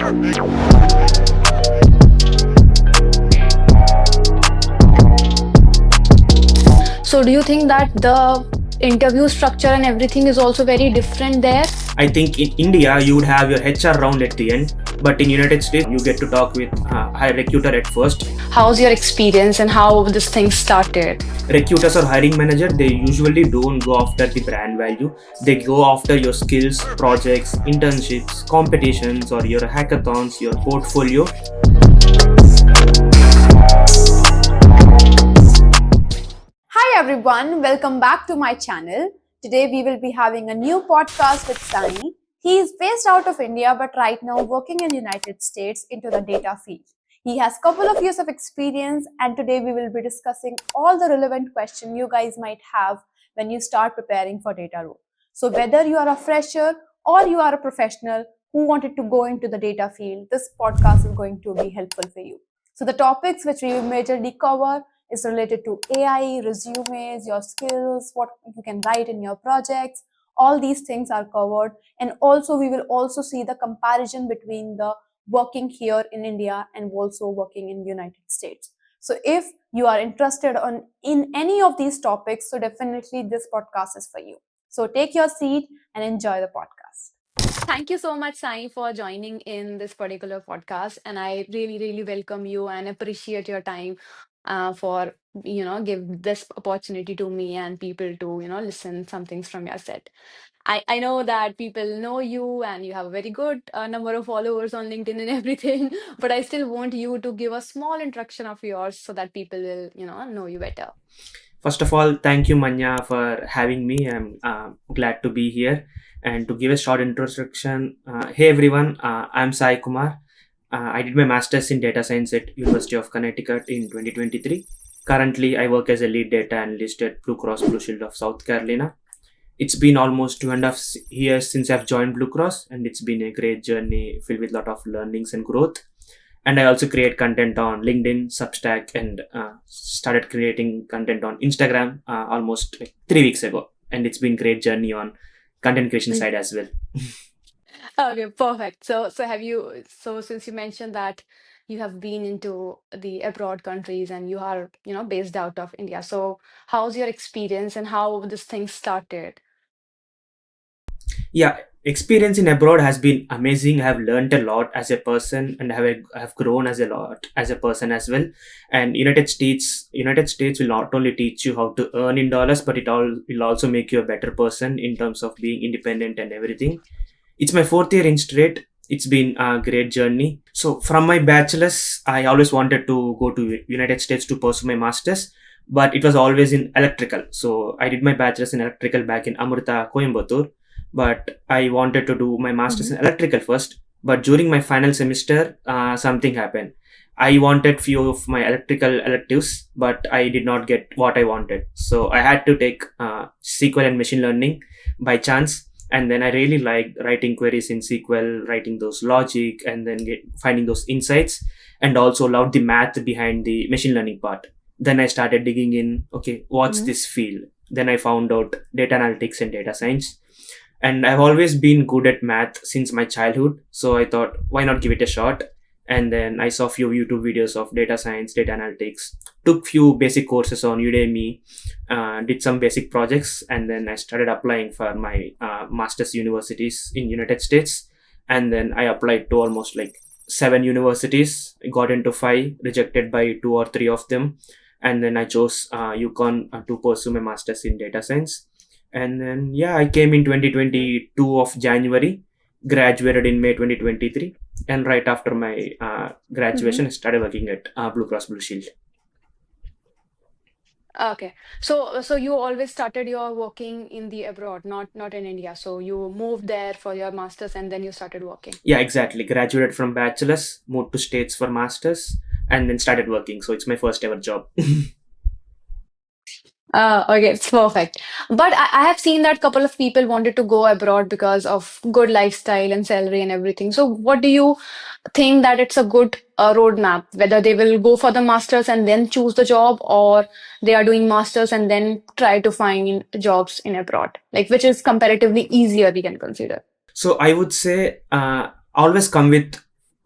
So do you think that the interview structure and everything is also very different there? I think in India you would have your HR round at the end, but in United States you get to talk with a recruiter at first. How's your experience and how this thing started? Recruiters or hiring manager, they usually don't go after the brand value. They go after your skills, projects, internships, competitions, or your hackathons, your portfolio. Hi everyone, welcome back to my channel. Today we will be having a new podcast with Bysani. He is based out of India but right now working in United States into the data field. He has a couple of years of experience and today we will be discussing all the relevant questions you guys might have when you start preparing for data role. So whether you are a fresher or you are a professional who wanted to go into the data field, this podcast is going to be helpful for you. So the topics which we will majorly cover is related to AI, resumes, your skills, what you can write in your projects. All these things are covered. And also we will also see the comparison between the working here in India and also working in United States. So if you are interested in any of these topics, so definitely this podcast is for you. So take your seat and enjoy the podcast. Thank you so much, Sai, for joining in this particular podcast. And I really welcome you and appreciate your time for, give this opportunity to me and people to, listen some things from your set. I know that people know you and you have a very good number of followers on LinkedIn and everything, but I still want you to give a small introduction of yours so that people will, know you better. First of all, thank you, Manya, for having me. I'm glad to be here. And to give a short introduction, hey everyone, I'm Sai Kumar. I did my master's in data science at University of Connecticut in 2023. Currently, I work as a lead data analyst at Blue Cross Blue Shield of South Carolina. It's been almost 2.5 years since I've joined Blue Cross, and it's been a great journey filled with a lot of learnings and growth. And I also create content on LinkedIn, Substack, and started creating content on Instagram almost like 3 weeks ago. And it's been great journey on content creation side as well. Okay, perfect. So since you mentioned that you have been into the abroad countries and you are, based out of India. So how's your experience and how this thing started? Yeah, experience in abroad has been amazing. I have learned a lot as a person, and I have grown as a lot as a person as well. And United States will not only teach you how to earn in dollars, but it all will also make you a better person in terms of being independent and everything. It's my fourth year in straight. It's been a great journey. So from my bachelor's, I always wanted to go to United States to pursue my master's, but it was always in electrical. So I did my bachelor's in electrical back in Amrita, Coimbatore, but I wanted to do my master's in electrical first. But during my final semester, something happened. I wanted few of my electrical electives, but I did not get what I wanted. So I had to take SQL and machine learning by chance. And then I really liked writing queries in SQL, writing those logic, and then finding those insights, and also loved the math behind the machine learning part. Then I started digging in. Okay, what's this field? Then I found out data analytics and data science, and I've always been good at math since my childhood. So I thought, why not give it a shot? And then I saw a few YouTube videos of data science, data analytics, took few basic courses on Udemy, did some basic projects, and then I started applying for my master's universities in United States. And then I applied to almost like 7 universities, got into 5, rejected by 2 or 3 of them. And then I chose UConn to pursue my master's in data science. And then, yeah, I came in 2022 of January, graduated in May 2023. And right after my graduation, I started working at Blue Cross Blue Shield. Okay. So you always started your working in the abroad, not in India. So you moved there for your master's and then you started working. Yeah, exactly. Graduated from bachelor's, moved to States for master's, and then started working. So it's my first ever job. Okay, it's perfect. But I have seen that couple of people wanted to go abroad because of good lifestyle and salary and everything. So what do you think that it's a good roadmap, whether they will go for the masters and then choose the job, or they are doing masters and then try to find jobs in abroad, like which is comparatively easier we can consider. So I would say always come with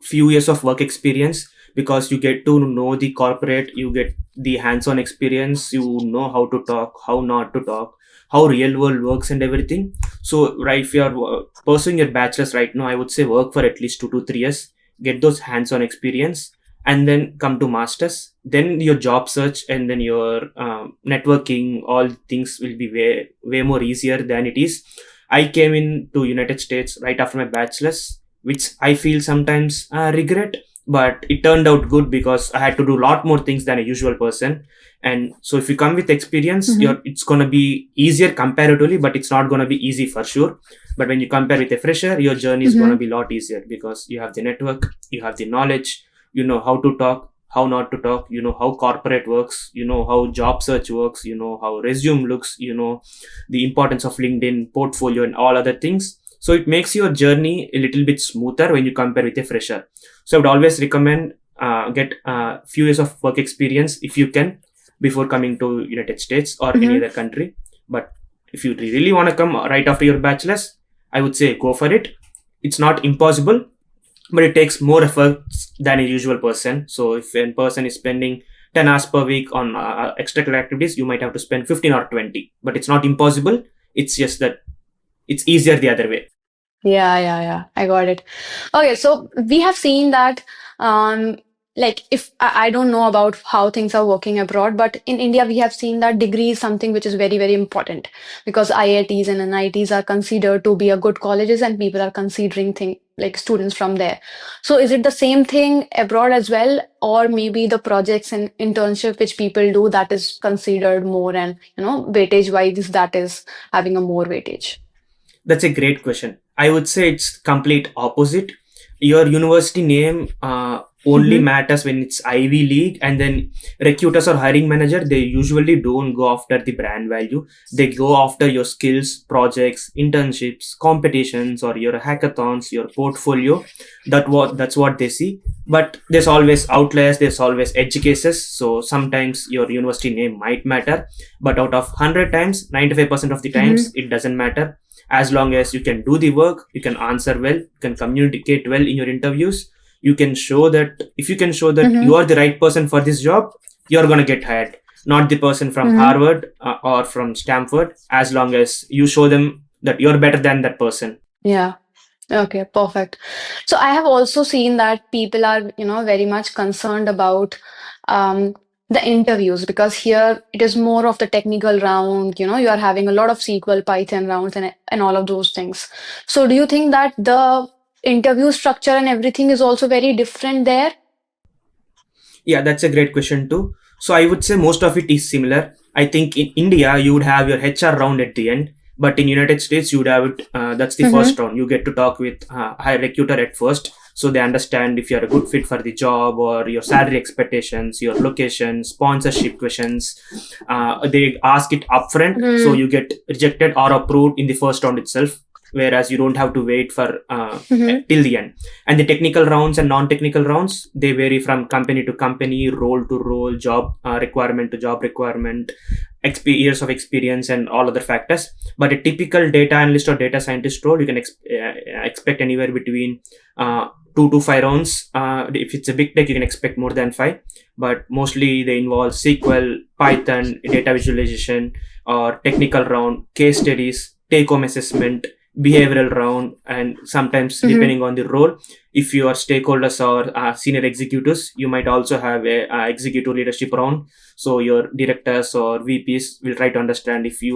few years of work experience, because you get to know the corporate, you get the hands-on experience, you know how to talk, how not to talk, how real world works and everything. So right, if you are pursuing your bachelor's right now, I would say work for at least 2 to 3 years, get those hands-on experience, and then come to masters. Then your job search and then your networking, all things will be way more easier than it is. I came into United States right after my bachelor's, which I feel sometimes regret, but it turned out good because I had to do a lot more things than a usual person. And so if you come with experience, Mm-hmm. it's gonna be easier comparatively, but it's not gonna be easy for sure. But when you compare with a fresher, your journey is gonna Mm-hmm. be a lot easier because you have the network, you have the knowledge, you know how to talk, how not to talk, you know how corporate works, you know how job search works, you know how resume looks, you know the importance of LinkedIn, portfolio, and all other things. So it makes your journey a little bit smoother when you compare with a fresher. So I would always recommend get a few years of work experience if you can before coming to United States or any Mm-hmm. other country. But if you really want to come right after your bachelor's, I would say go for it. It's not impossible, but it takes more efforts than a usual person. So if a person is spending 10 hours per week on extracurricular activities, you might have to spend 15 or 20. But it's not impossible. It's just that it's easier the other way. Yeah. I got it. Okay, so we have seen that, um, like if I don't know about how things are working abroad, but in India we have seen that degree is something which is very, very important because IITs and NITs are considered to be a good colleges and people are considering thing like students from there. So is it the same thing abroad as well, or maybe the projects and internship which people do that is considered more and weightage wise that is having a more weightage? That's a great question. I would say it's complete opposite. Your university name only Mm-hmm. matters when it's Ivy League, and then recruiters or hiring manager, they usually don't go after the brand value. They go after your skills, projects, internships, competitions, or your hackathons, your portfolio. That's what they see. But there's always outliers. There's always edge cases. So sometimes your university name might matter, but out of 100 times, 95% of the times Mm-hmm. it doesn't matter. As long as you can do the work, you can answer well, you can communicate well in your interviews, you can show that, if you can show that you Mm-hmm. are the right person for this job, you're going to get hired, not the person from Mm-hmm. Harvard or from Stanford. As long as you show them that you're better than that person. Yeah. Okay, perfect. So I have also seen that people are, very much concerned about um, the interviews because here it is more of the technical round. You are having a lot of SQL, Python rounds, and all of those things. So do you think that the interview structure and everything is also very different there? Yeah, that's a great question too. So I would say most of it is similar. I think in India you would have your HR round at the end, but in United States you would have it. That's the first Mm-hmm. round. You get to talk with high recruiter at first, so they understand if you're a good fit for the job or your salary expectations, your location, sponsorship questions. They ask it upfront, so you get rejected or approved in the first round itself. Whereas you don't have to wait for Mm-hmm. till the end. And the technical rounds and non-technical rounds, they vary from company to company, role to role, job requirement to job requirement, years of experience, and all other factors. But a typical data analyst or data scientist role, you can expect anywhere between 2 to 5 rounds. If it's a big tech, you can expect more than five, but mostly they involve SQL, Python, data visualization, or technical round, case studies, take home assessment, behavioral round, and sometimes Mm-hmm. depending on the role, if your stakeholders or senior executives, you might also have a executive leadership round. So your directors or VPs will try to understand if he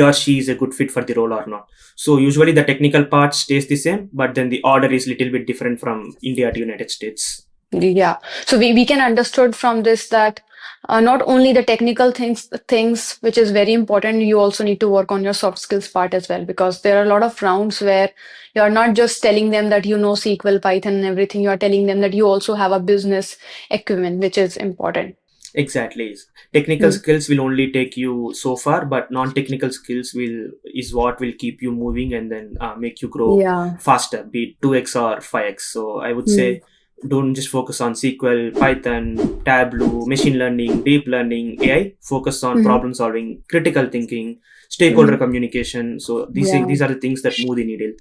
or she is a good fit for the role or not. So usually the technical part stays the same, but then the order is little bit different from India to United States. Yeah. So we can understood from this that not only the technical things which is very important, you also need to work on your soft skills part as well because there are a lot of rounds where you're not just telling them that you know SQL, Python, and everything. You are telling them that you also have a business acumen, which is important. Exactly. Technical Hmm. skills will only take you so far, but non-technical skills will is what will keep you moving and then make you grow Yeah. faster, be it 2x or 5x. So I would Hmm. say don't just focus on SQL, Python, Tableau, machine learning, deep learning, AI. Focus on Hmm. problem solving, critical thinking, stakeholder Hmm. communication. So these Yeah. these are the things that move the needle.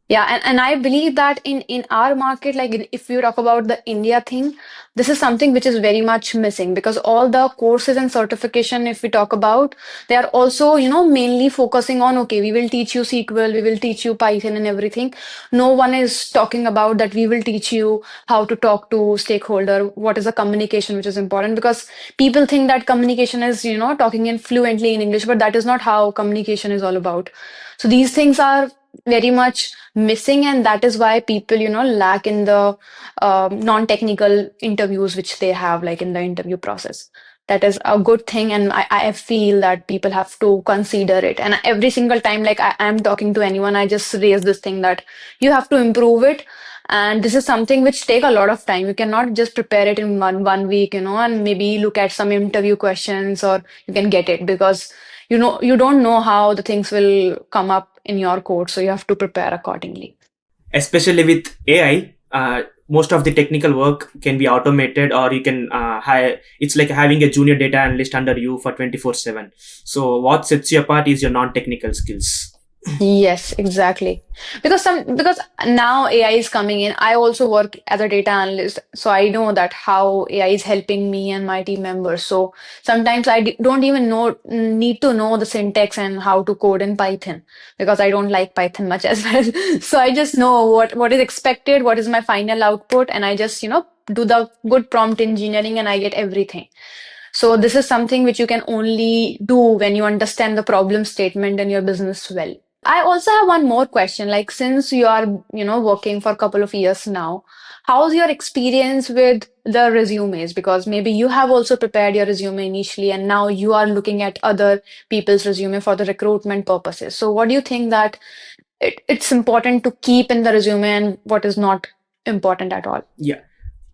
Yeah, and I believe that in our market, like if you talk about the India thing, this is something which is very much missing because all the courses and certification, if we talk about, they are also, mainly focusing on, okay, we will teach you SQL, we will teach you Python and everything. No one is talking about that we will teach you how to talk to stakeholder, what is the communication which is important because people think that communication is, talking in fluently in English, but that is not how communication is all about. So these things are very much missing, and that is why people lack in the non-technical interviews which they have, like in the interview process. That is a good thing, and I feel that people have to consider it. And every single time, like I am talking to anyone, I just raise this thing that you have to improve it. And this is something which take a lot of time. You cannot just prepare it in one week, and maybe look at some interview questions or you can get it, because you don't know how the things will come up in your code, so you have to prepare accordingly. Especially with AI, most of the technical work can be automated, or you can hire. It's like having a junior data analyst under you for 24/7. So what sets you apart is your non-technical skills. Yes, exactly. Because now AI is coming in. I also work as a data analyst, so I know that how AI is helping me and my team members. So sometimes don't even need to know the syntax and how to code in Python because I don't like Python much as well. So I just know what is expected, what is my final output, and I just, do the good prompt engineering and I get everything. So this is something which you can only do when you understand the problem statement in your business well. I also have one more question. Like, since you are, working for a couple of years now, how's your experience with the resumes? Because maybe you have also prepared your resume initially, and now you are looking at other people's resume for the recruitment purposes. So, what do you think that it's important to keep in the resume, and what is not important at all? Yeah,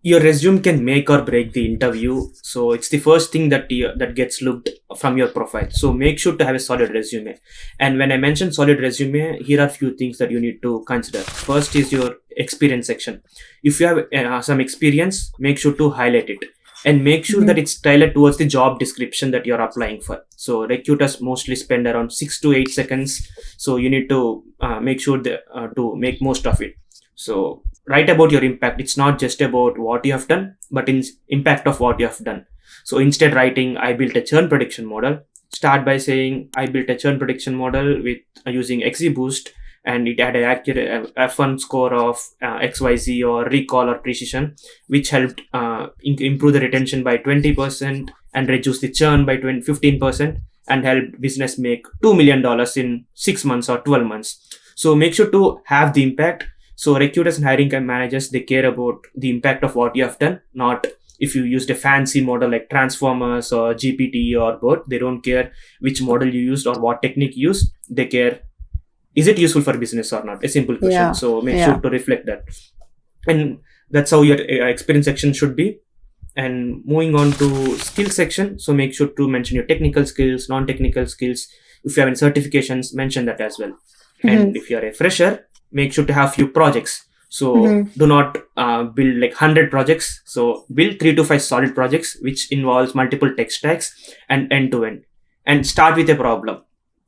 your resume can make or break the interview, so it's the first thing that gets looked from your profile. So make sure to have a solid resume. And when I mention solid resume, here are a few things that you need to consider. First is your experience section. If you have some experience, make sure to highlight it and make sure that it's tailored towards the job description that you're applying for. So recruiters mostly spend around 6 to 8 seconds, so you need to make sure to make most of it. So write about your impact. It's not just about what you have done, but in impact of what you have done. So instead writing, I built a churn prediction model, start by saying I built a churn prediction model with using XGBoost, and it had an accurate F1 score of XYZ or recall or precision, which helped improve the retention by 20% and reduce the churn by 15% and helped business make $2 million in 6 months or 12 months. So make sure to have the impact. So recruiters and hiring managers, they care about the impact of what you have done, not if you used a fancy model like Transformers or GPT or both. They don't care which model you used or what technique you used. They care, is it useful for business or not? A simple question. Yeah, So make sure yeah. to reflect that. And that's how your experience section should be. And moving on to skill section, so make sure to mention your technical skills, non-technical skills. If you have any certifications, mention that as well. And if you're a fresher, make sure to have few projects. So do not build like 100 projects. So build 3 to 5 solid projects which involves multiple tech stacks and end to end. And start with a problem.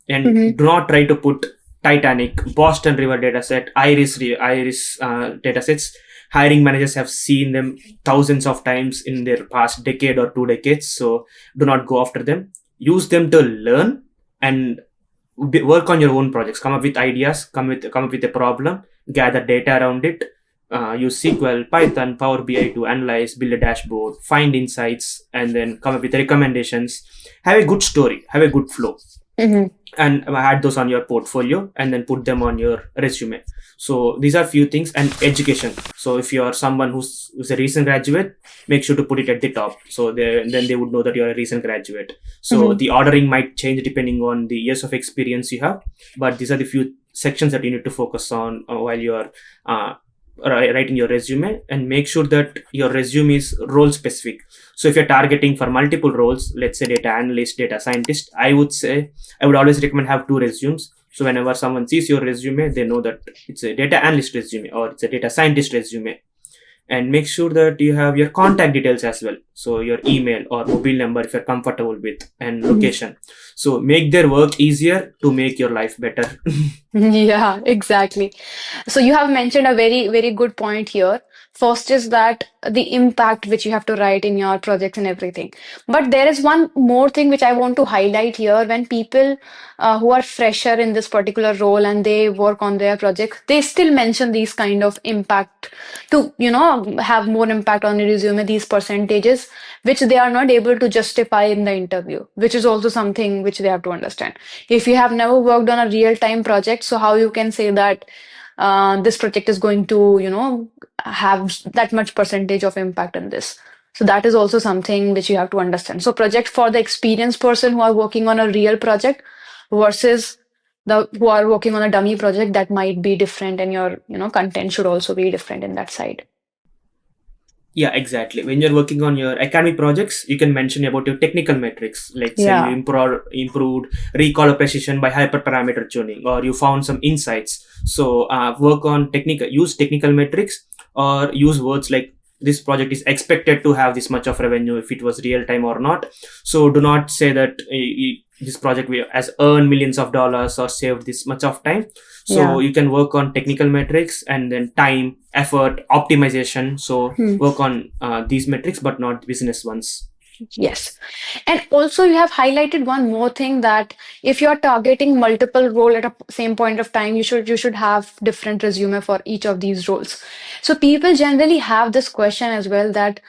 And do not try to put Titanic, Boston River dataset, Iris datasets. Hiring managers have seen them thousands of times in their past decade or 2 decades. So do not go after them. Use them to learn and work on your own projects. Come up with ideas. Come up with a problem. Gather data around it. Use SQL, Python, Power BI to analyze, build a dashboard, find insights, and then come up with recommendations. Have a good story. Have a good flow. And add those on your portfolio and then put them on your resume. So these are few things. And education. So if you are someone who's a recent graduate, make sure to put it at the top. So then they would know that you're a recent graduate. So the ordering might change depending on the years of experience you have. But these are the few sections that you need to focus on while you are writing your resume. And make sure that your resume is role specific. So if you're targeting for multiple roles, let's say data analyst, data scientist, I would always recommend have 2 resumes. So whenever someone sees your resume, they know that it's a data analyst resume or it's a data scientist resume. and make sure that you have your contact details as well, so your email or mobile number if you're comfortable with, and location. So make their work easier to make your life better. Yeah, exactly. So you have mentioned a very, very good point here. First is that the impact which you have to write in your projects and everything. But there is one more thing which I want to highlight here. When people who are fresher in this particular role and they work on their project, they still mention these kind of impact to, have more impact on the resume, these percentages, which they are not able to justify in the interview, which is also something which they have to understand. If you have never worked on a real time project, so how you can say that this project is going to, have that much percentage of impact in this? So that is also something which you have to understand. So project for the experienced person who are working on a real project versus the who are working on a dummy project, that might be different, and your content should also be different in that side. Yeah, exactly. When you're working on your academic projects, you can mention about your technical metrics, like say you Yeah. improved recall precision by hyperparameter tuning, or you found some insights. So work on technical, use technical metrics, or use words like this project is expected to have this much of revenue if it was real time or not. So do not say that this project has earned millions of dollars or saved this much of time. So Yeah. you can work on technical metrics, and then time, effort, optimization. So Hmm. work on these metrics, but not business ones. Yes. And also you have highlighted one more thing, that if you're targeting multiple role at a same point of time, you should have different resume for each of these roles. So people generally have this question as well, that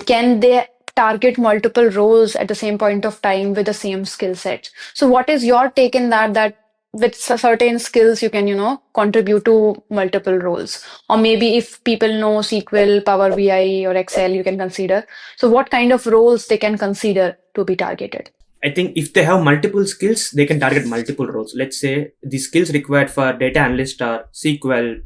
can they target multiple roles at the same point of time with the same skill set? So what is your take in that, that with certain skills you can, contribute to multiple roles? Or maybe if people know SQL, Power BI, or Excel, you can consider. So what kind of roles they can consider to be targeted? I think if they have multiple skills, they can target multiple roles. Let's say the skills required for data analyst are SQL,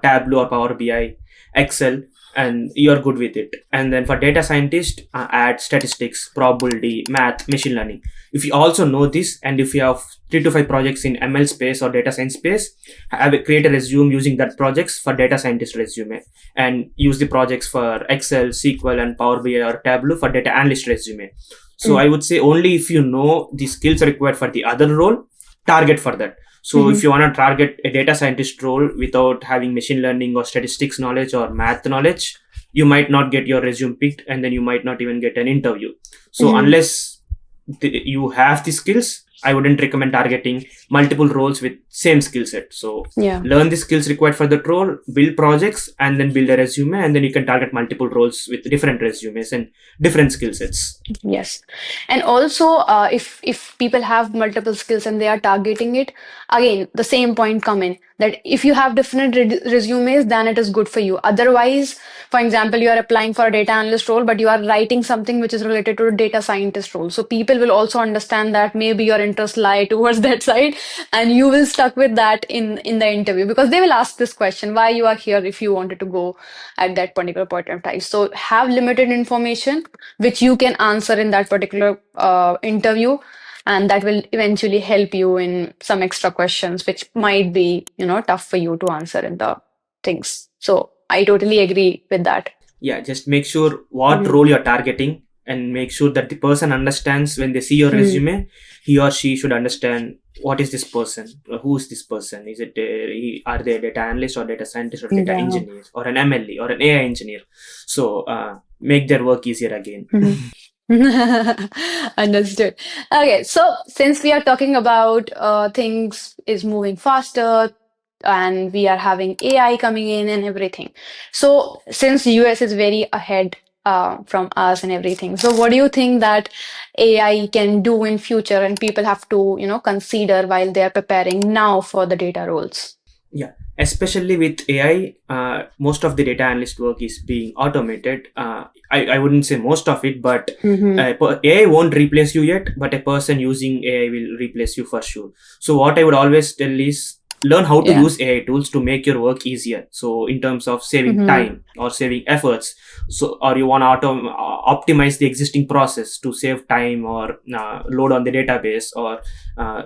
Tableau or Power BI, Excel, and you're good with it. And then for data scientist, add statistics, probability, math, machine learning. If you also know this, and if you have 3 to 5 projects in ML space or data science space, create a resume using that projects for data scientist resume, and use the projects for Excel, SQL, and Power BI or Tableau for data analyst resume. So Mm. I would say only if you know the skills required for the other role, target for that. So if Mhm. you want to target a data scientist role without having machine learning or statistics knowledge or math knowledge, you might not get your resume picked, and then you might not even get an interview. So Mhm. unless you have the skills, I wouldn't recommend targeting multiple roles with same skill set. So Yeah. learn the skills required for that role, build projects, and then build a resume, and then you can target multiple roles with different resumes and different skill sets. Yes. And also, if people have multiple skills and they are targeting it, again, the same point come in, that if you have different resumes, then it is good for you. Otherwise, for example, you are applying for a data analyst role, but you are writing something which is related to a data scientist role. So people will also understand that maybe your interests lie towards that side, and you will stuck with that in the interview, because they will ask this question, why you are here if you wanted to go at that particular point of time. So have limited information which you can answer in that particular interview, and that will eventually help you in some extra questions which might be tough for you to answer in the things. So I totally agree with that. Yeah, just make sure what Mhm. role you're targeting, and make sure that the person understands when they see your Mm. resume, he or she should understand what is this person, who is this person, is it are they a data analyst or data scientist or data Yeah. engineer or an MLE or an AI engineer. So make their work easier again. Mhm. Understood. Okay, so since we are talking about things is moving faster and we are having AI coming in and everything, so since US is very ahead from us and everything, so what do you think that AI can do in future and people have to consider while they are preparing now for the data roles? Yeah, especially with AI, most of the data analyst work is being automated. I wouldn't say most of it, but Mm-hmm. AI won't replace you yet, but a person using AI will replace you for sure. So what I would always tell is learn how to Yeah. use AI tools to make your work easier. So in terms of saving Mm-hmm. time or saving efforts, so or you want to optimize the existing process to save time, or load on the database, or uh,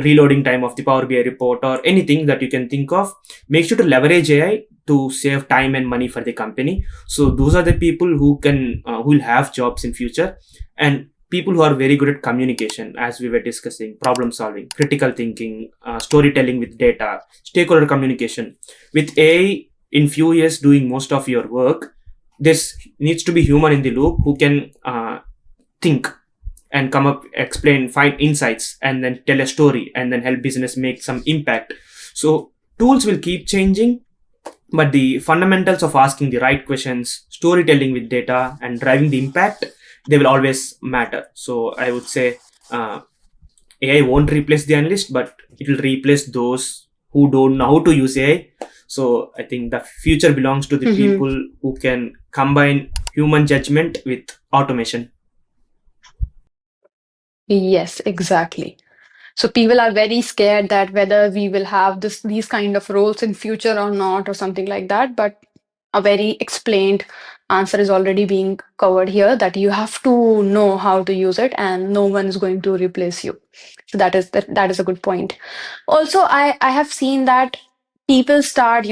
reloading time of the Power BI report, or anything that you can think of. Make sure to leverage AI to save time and money for the company. So those are the people who can who will have jobs in future. And people who are very good at communication, as we were discussing, problem solving, critical thinking, storytelling with data, stakeholder communication. With AI in few years doing most of your work, this needs to be human in the loop who can think and come up, explain, find insights, and then tell a story, and then help business make some impact. So tools will keep changing, but the fundamentals of asking the right questions, storytelling with data, and driving the impact, they will always matter. So I would say AI won't replace the analyst, but it will replace those who don't know how to use AI. So I think the future belongs to the people who can combine human judgment with automation. Yes, exactly. So people are very scared that whether we will have these kind of roles in future or not or something like that. But a very explained answer is already being covered here that you have to know how to use it and no one is going to replace you. So that is a good point. Also, I have seen that people start,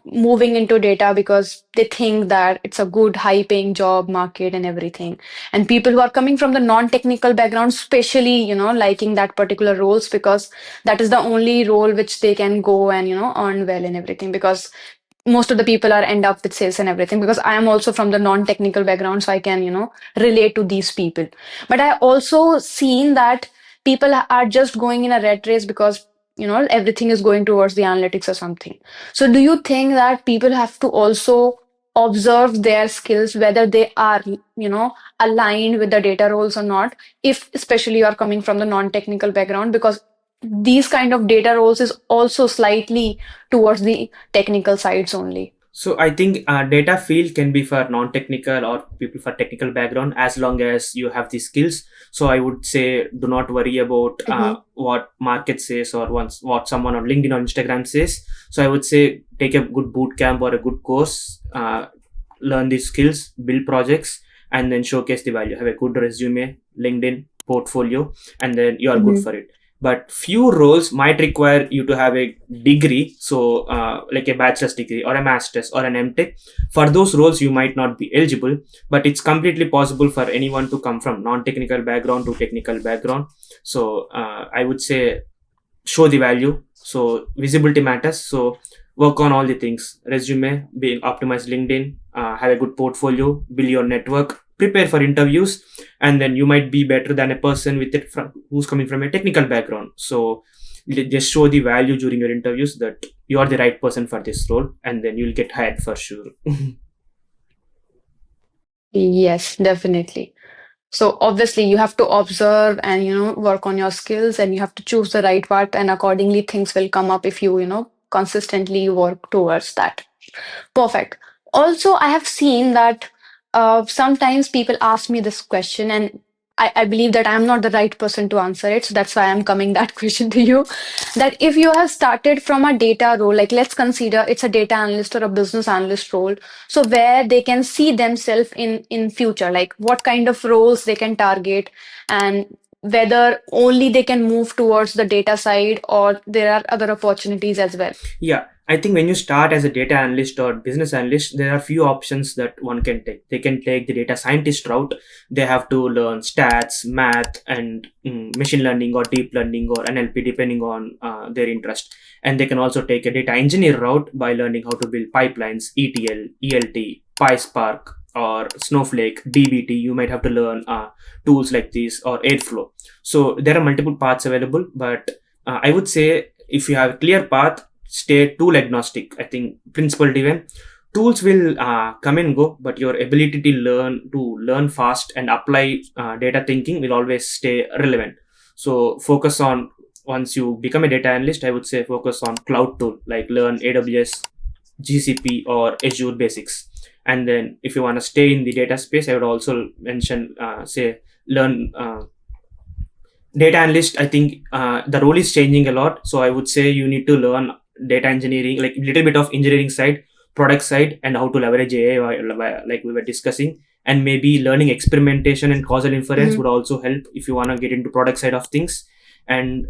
moving into data because they think that it's a good high paying job market and everything. And people who are coming from the non-technical background, especially, liking that particular roles because that is the only role which they can go and, earn well and everything. Because most of the people are end up with sales and everything because I am also from the non-technical background, so I can, relate to these people. But I also seen that people are just going in a rat race because everything is going towards the analytics or something. So do you think that people have to also observe their skills whether they are aligned with the data roles or not, if especially you are coming from the non-technical background, because these kind of data roles is also slightly towards the technical sides only. So I think data field can be for non-technical or people for technical background as long as you have the skills. So I would say do not worry about what market says or what someone on LinkedIn or Instagram says. So I would say take a good boot camp or a good course, learn these skills, build projects, and then showcase the value. Have a good resume, LinkedIn, portfolio, and then you are good for it. But few roles might require you to have a degree, so like a bachelor's degree or a master's or an MTech. For those roles you might not be eligible, but it's completely possible for anyone to come from non-technical background to technical background. So I would say show the value. So visibility matters. So work on all the things: resume, being optimized, LinkedIn, have a good portfolio, build your network, prepare for interviews, and then you might be better than a person with it who's coming from a technical background. So just show the value during your interviews that you are the right person for this role, and then you'll get hired for sure. Yes, definitely. So obviously you have to observe and work on your skills and you have to choose the right path and accordingly things will come up if you consistently work towards that. Perfect. Also, I have seen that sometimes people ask me this question, and I believe that I'm not the right person to answer it. So that's why I'm coming that question to you. That if you have started from a data role, like let's consider it's a data analyst or a business analyst role, so where they can see themselves in future, like what kind of roles they can target, and whether only they can move towards the data side or there are other opportunities as well. Yeah, I think when you start as a data analyst or business analyst, there are few options that one can take. They can take the data scientist route. They have to learn stats, math, and machine learning or deep learning or NLP, depending on their interest. And they can also take a data engineer route by learning how to build pipelines, ETL, ELT, PySpark, or Snowflake, DBT. You might have to learn tools like these or Airflow. So there are multiple paths available, but I would say if you have a clear path, stay tool agnostic. I think principle driven tools will come and go, but your ability to learn fast and apply data thinking will always stay relevant. So focus on, once you become a data analyst, I would say focus on cloud tool, like learn AWS, GCP, or Azure basics. And then if you want to stay in the data space, I would also mention say learn data analyst. I think the role is changing a lot, so I would say you need to learn data engineering, like little bit of engineering side, product side, and how to leverage AI, like we were discussing. And maybe learning experimentation and causal inference would also help if you want to get into product side of things. And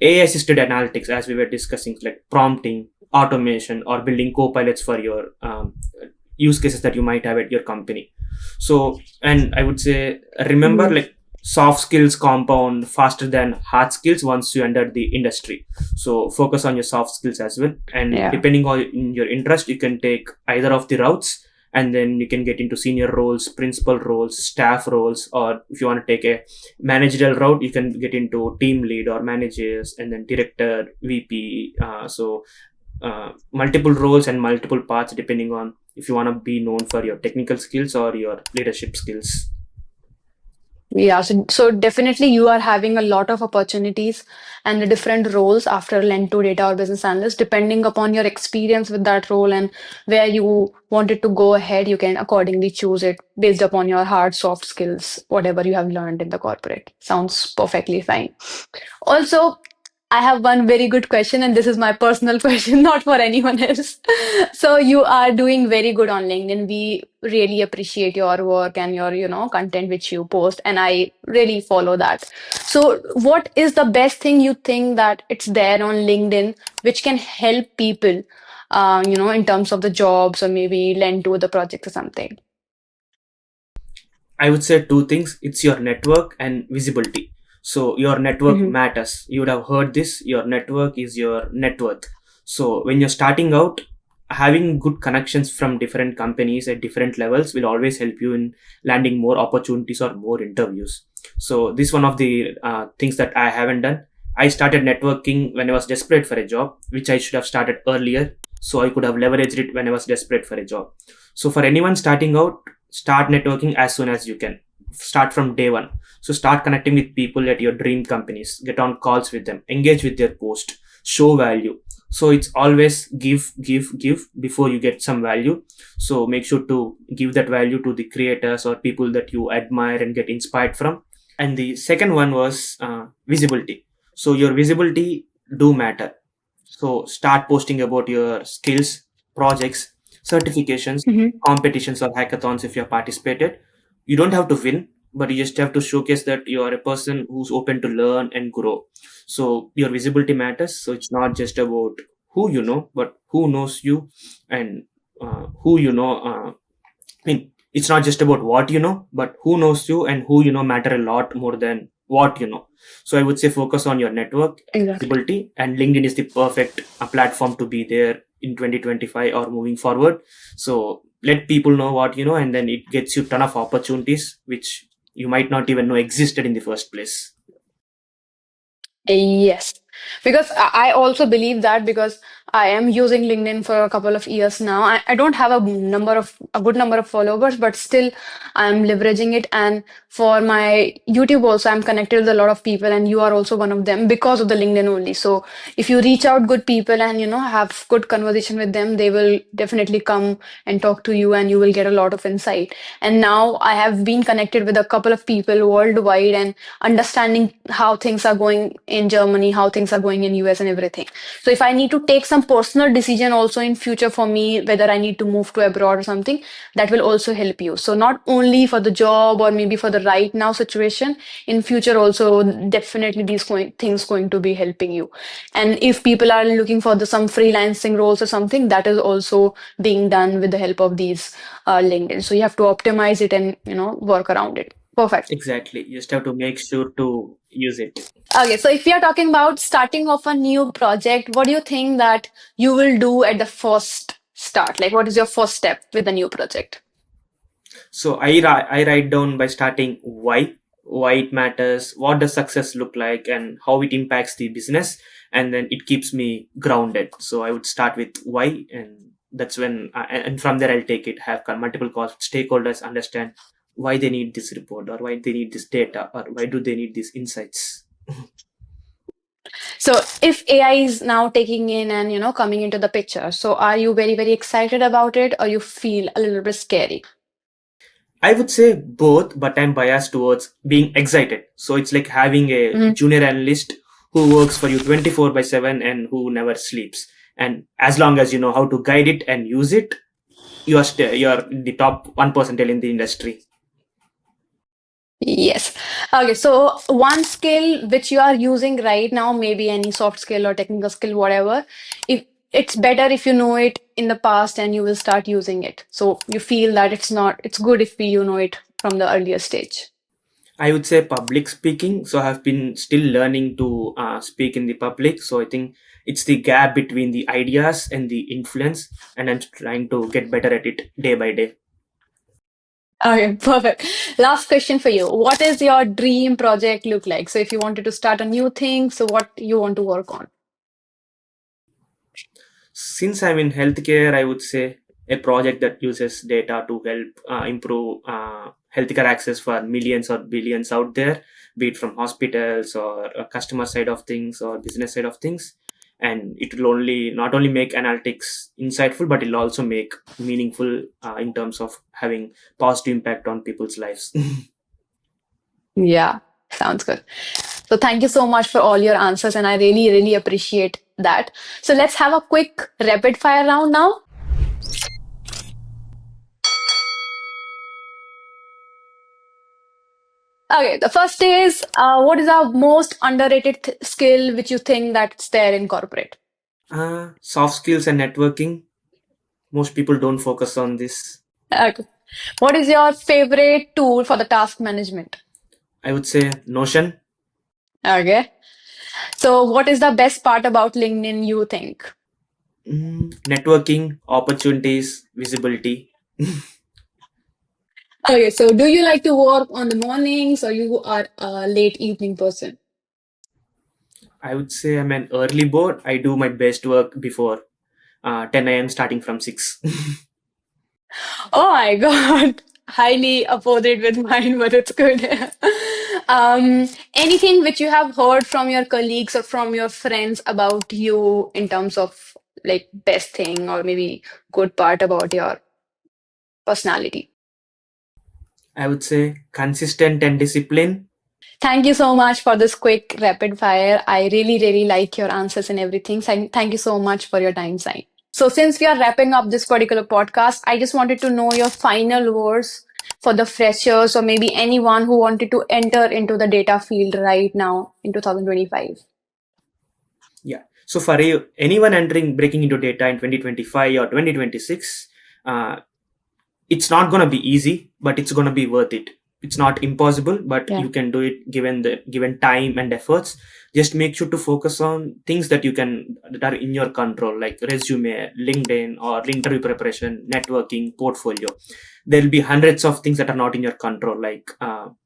AI assisted analytics, as we were discussing, like prompting, automation or building co-pilots for your use cases that you might have at your company. So, and I would say, remember, Mhm. like, soft skills compound faster than hard skills once you enter the industry. So focus on your soft skills as well, and Yeah. depending on your interest, you can take either of the routes, and then you can get into senior roles, principal roles, staff roles, or if you want to take a managerial route, you can get into team lead or managers, and then director, VP. Multiple roles and multiple paths depending on if you want to be known for your technical skills or your leadership skills. Yeah, so definitely you are having a lot of opportunities and the different roles after Lend to data or business analyst, depending upon your experience with that role and where you wanted to go ahead, you can accordingly choose it based upon your hard, soft skills, whatever you have learned in the corporate. Sounds perfectly fine. Also, I have one very good question, and this is my personal question, not for anyone else. So you are doing very good on LinkedIn. We really appreciate your work and your, content which you post, and I really follow that. So what is the best thing you think that it's there on LinkedIn which can help people, in terms of the jobs or maybe lend to the project or something? I would say two things. It's your network and visibility. So your network Mm-hmm. matters. You would have heard this. Your network is your net worth. So when you're starting out, having good connections from different companies at different levels will always help you in landing more opportunities or more interviews. So this is one of the things that I haven't done. I started networking when I was desperate for a job, which I should have started earlier. So I could have leveraged it when I was desperate for a job. So for anyone starting out, start networking as soon as you can. Start from day one. So start connecting with people at your dream companies, get on calls with them, engage with their post, show value. So it's always give before you get some value. So make sure to give that value to the creators or people that you admire and get inspired from. And the second one was visibility. So your visibility do matter. So start posting about your skills, projects, certifications, Mm-hmm. competitions, or hackathons if you have participated. You don't have to win, but you just have to showcase that you are a person who's open to learn and grow. So your visibility matters. So it's not just about who you know, but who knows you, and who you know. I mean, it's not just about what you know, but who knows you and who you know matter a lot more than what you know. So I would say focus on your network, Exactly. visibility, and LinkedIn is the perfect platform to be there in 2025 or moving forward. So let people know what you know, and then it gets you ton of opportunities which you might not even know existed in the first place. Yes, because I also believe that because I am using LinkedIn for a couple of years now. I don't have a good number of followers, but still I'm leveraging it. And for my YouTube also, I'm connected with a lot of people, and you are also one of them because of the LinkedIn only. So if you reach out good people and have good conversation with them, they will definitely come and talk to you, and you will get a lot of insight. And now I have been connected with a couple of people worldwide and understanding how things are going in Germany, how things are going in US and everything. So if I need to take some personal decision also in future for me, whether I need to move to abroad or something, that will also help you. So not only for the job or maybe for the right now situation, in future also definitely things going to be helping you. And if people are looking for some freelancing roles or something, that is also being done with the help of these LinkedIn. So you have to optimize it and work around it. Perfect. Exactly. You just have to make sure to use it. Okay, so if we are talking about starting off a new project, what do you think that you will do at the first start? Like, what is your first step with a new project? So I write down by starting why it matters, what does success look like, and how it impacts the business, and then it keeps me grounded. So I would start with why, and that's when, and from there I'll take it. Have multiple calls with stakeholders, understand why they need this report, or why they need this data, or why do they need these insights. So, if AI is now taking in and coming into the picture, so are you very very excited about it, or you feel a little bit scary? I would say both, but I'm biased towards being excited. So it's like having a Mhm. junior analyst who works for you 24 by 7 and who never sleeps. And as long as you know how to guide it and use it, you're the top 1% in the industry. Yes. Okay, so one skill which you are using right now, maybe any soft skill or technical skill, whatever. it's better if you know it in the past and you will start using it. So you feel that it's good if you know it from the earlier stage. I would say public speaking. So I have been still learning to speak in the public. So I think it's the gap between the ideas and the influence, and I'm trying to get better at it day by day. Okay, perfect. Last question for you. What is your dream project look like? So if you wanted to start a new thing, so what you want to work on? Since I'm in healthcare, I would say a project that uses data to help improve healthcare access for millions or billions out there, be it from hospitals or customer side of things or business side of things. And it will only not only make analytics insightful, but it'll also make meaningful in terms of having positive impact on people's lives. Yeah, sounds good. So thank you so much for all your answers, and I really, really appreciate that. So let's have a quick rapid fire round now. Okay, the first is what is our most underrated skill which you think that's there in corporate? Soft skills and networking. Most people don't focus on this. Okay. What is your favorite tool for the task management? I would say Notion. Okay. So what is the best part about LinkedIn you think? Networking, opportunities, visibility. Okay, so do you like to work on the mornings or you are a late evening person? I would say I'm an early bird. I do my best work before 10 a.m. starting from 6. Oh my God. Highly opposite with mine, but it's good. Anything which you have heard from your colleagues or from your friends about you in terms of like best thing or maybe good part about your personality? I would say consistent and discipline. Thank you so much for this quick rapid fire. I really, really like your answers and everything. Thank you so much for your time, Sai. So, since we are wrapping up this particular podcast, I just wanted to know your final words for the freshers or maybe anyone who wanted to enter into the data field right now in 2025. Yeah. So for anyone entering breaking into data in 2025 or 2026, uh, it's not going to be easy, but it's going to be worth it. It's not impossible, but Yeah. you can do it given the given time and efforts. Just make sure to focus on things that you can that are in your control, like resume, LinkedIn, or interview preparation, networking, portfolio. There'll be hundreds of things that are not in your control, like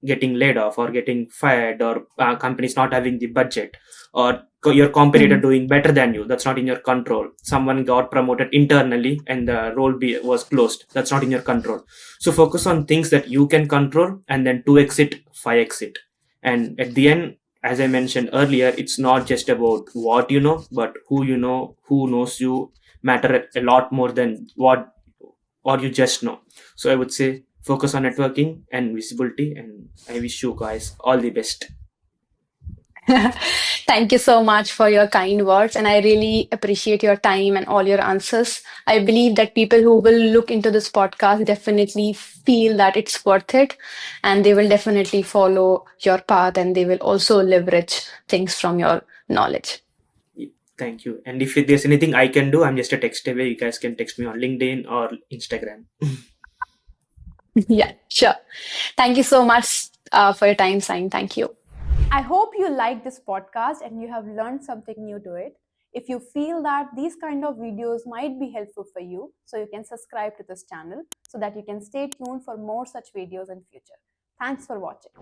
getting laid off or getting fired, or companies not having the budget, or your competitor Mhm. doing better than you. That's not in your control. Someone got promoted internally and the role was closed. That's not in your control. So focus on things that you can control, and then 2x it, 5x it. And at the end, as I mentioned earlier, it's not just about what you know, but who you know, who knows you matter a lot more than what or you just know. So I would say focus on networking and visibility, and I wish you guys all the best. Thank you so much for your kind words, and I really appreciate your time and all your answers. I believe that people who will look into this podcast definitely feel that it's worth it, and they will definitely follow your path and they will also leverage things from your knowledge. Thank you. And if there's anything I can do, I'm just a text away. You guys can text me on LinkedIn or Instagram. Yeah, sure. Thank you so much for your time, Sign. Thank you. I hope you like this podcast and you have learned something new to it. If you feel that these kind of videos might be helpful for you, so you can subscribe to this channel so that you can stay tuned for more such videos in future. Thanks for watching.